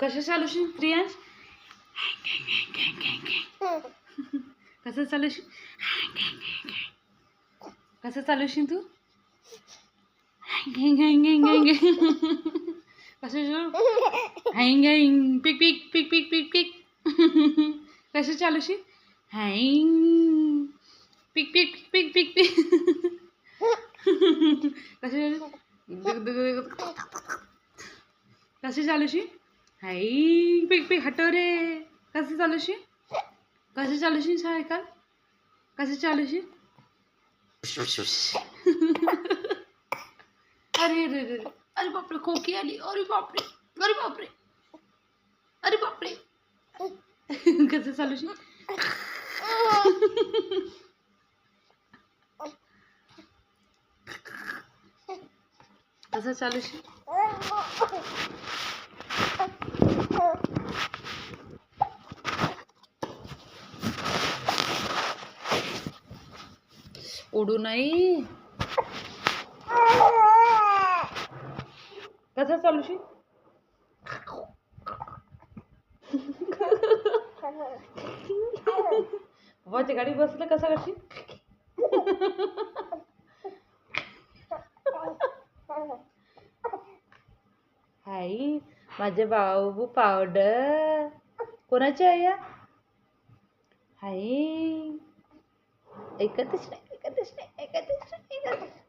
कसं चालूशील प्रियांश? कसं चालूशील? कसं चालूशील तू? कसं हँग पिक पिक पिक पिक पिक पिक. कसं चालूशील? हँग पिक पिक पिक पिक पिक. कसं कसं चालूशील? हाई पिक पिक हटव रे. कसं चालूशील? कसं चालूशील सायकल? कसं चालूशील? अरे रे रे अरे बापरे खोकी आली. अरे बापरे अरे बापरे अरे बापरे. कसं चालूशील? कसं चालूशील? उडू नाही. कसं चालूशील? बाबाच्या गाडी बसलं कसं करशील? हाई माझे बाबू पावडर कोणाची आहे या? हाई ऐकतच नाही ऐकतच नाही ऐकतच नाही ऐकत.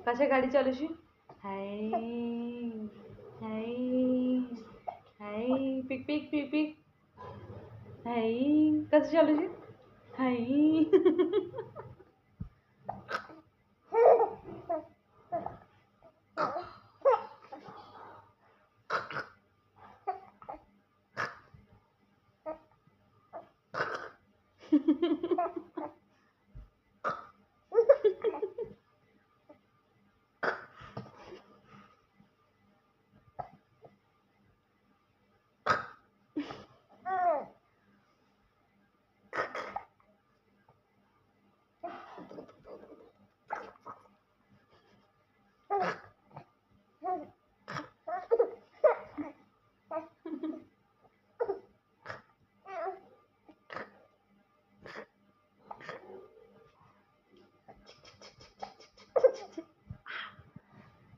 कशा गाडी चालूशी? हाय हाय हाय पिक पिक पिक पिक. हाय कसं चालूशी? हाय.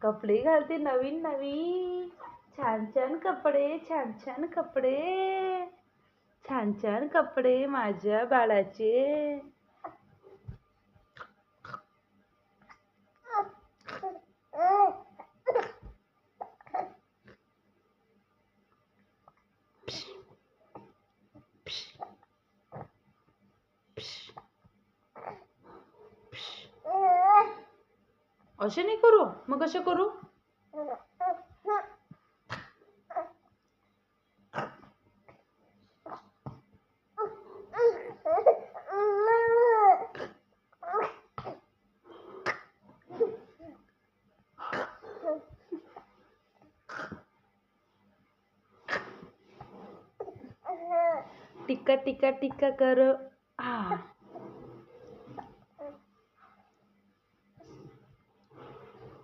कपडे घालते नवीन नवीन छान छान कपडे छान छान कपडे छान छान कपडे माझ्या बाळाचे. असे नाही करू मग कसे करू? टिक्का टिक्का टिक्का कर.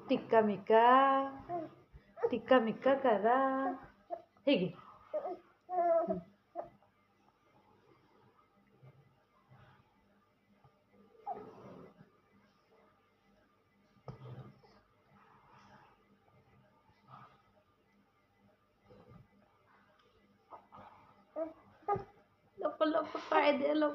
टिक्का मिक्का करा. हे घे. लोक पाय दे लोक.